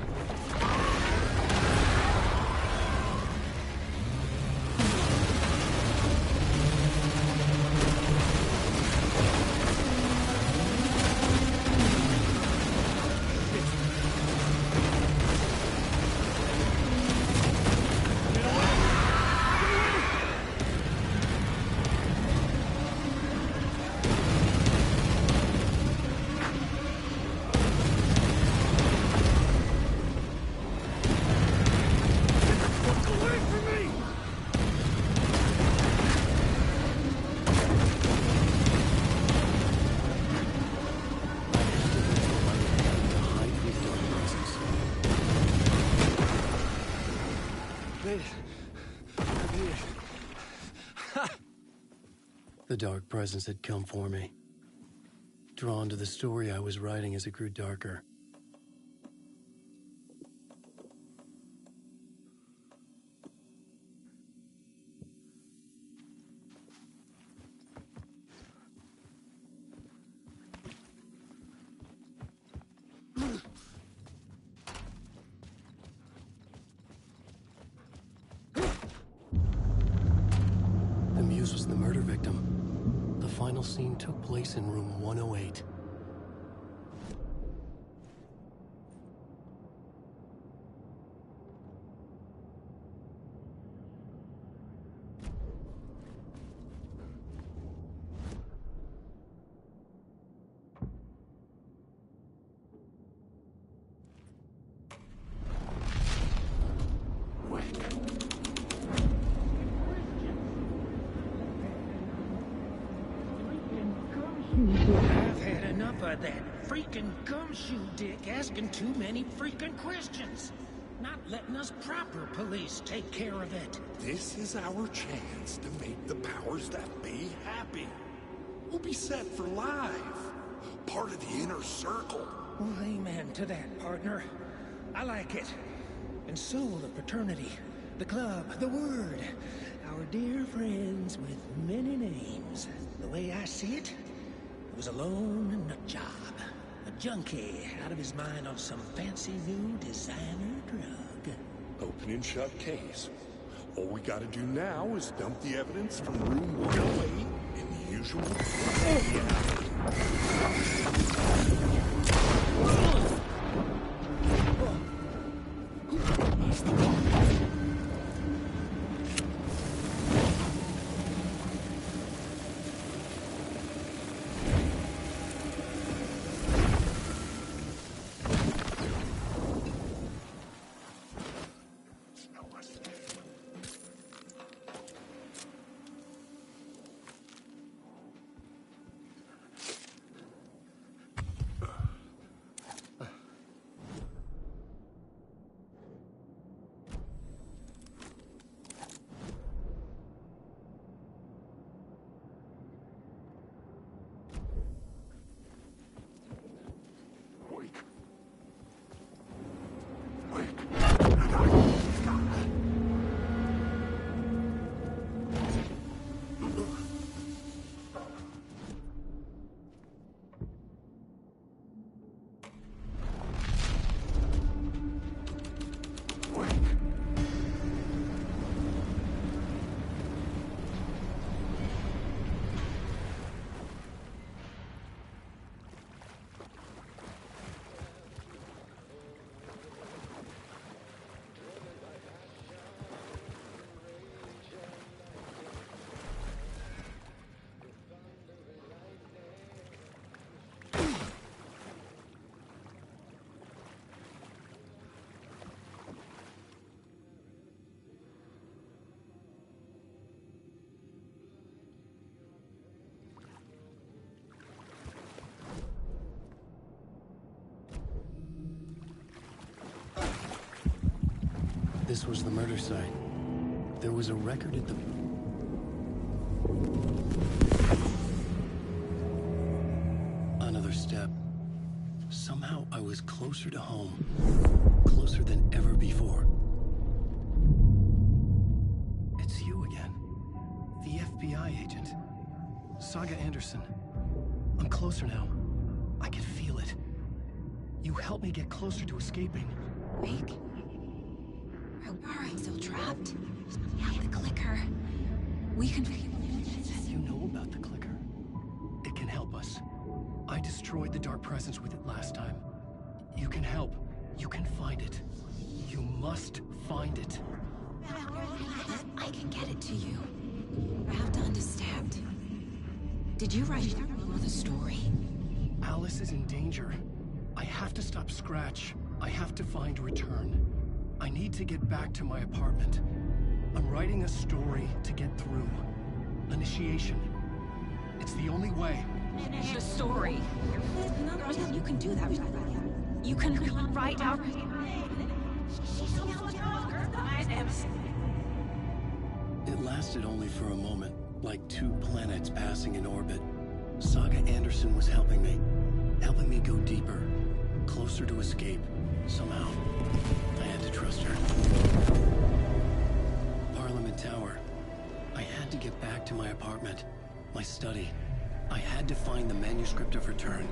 The dark presence had come for me. Drawn to the story I was writing as it grew darker. The muse was the murder victim. The final scene took place in room 108. I've had enough of that freaking gumshoe dick asking too many freaking questions. Not letting us proper police take care of it. This is our chance to make the powers that be happy. We'll be set for life. Part of the inner circle. Well, amen to that, partner. I like it. And so the fraternity, the club, the word. Our dear friends with many names. The way I see it, it was a lone nut job. A junkie out of his mind on some fancy new designer drug. Open and shut case. All we gotta do now is dump the evidence from room 108 in the usual... This was the murder site. There was a record at the... Another step. Somehow I was closer to home. Closer than ever before. It's you again. The FBI agent. Saga Anderson. I'm closer now. I can feel it. You helped me get closer to escaping. Wake? Are I still trapped? Yeah, the clicker. We can... You know about the clicker. It can help us. I destroyed the dark presence with it last time. You can help. You can find it. You must find it. I can get it to you. I have to understand. Did you write the story? Alice is in danger. I have to stop Scratch. I have to find Return. I need to get back to my apartment. I'm writing a story to get through. Initiation. It's the only way. The story. No, you can do that. You can write out... It lasted only for a moment, like two planets passing in orbit. Saga Anderson was helping me go deeper, closer to escape. Somehow, I had to trust her. Parliament Tower. I had to get back to my apartment, my study. I had to find the manuscript of Return.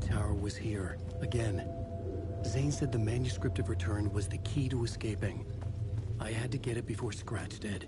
Tower was here, again. Zane said the manuscript of Return was the key to escaping. I had to get it before Scratch did.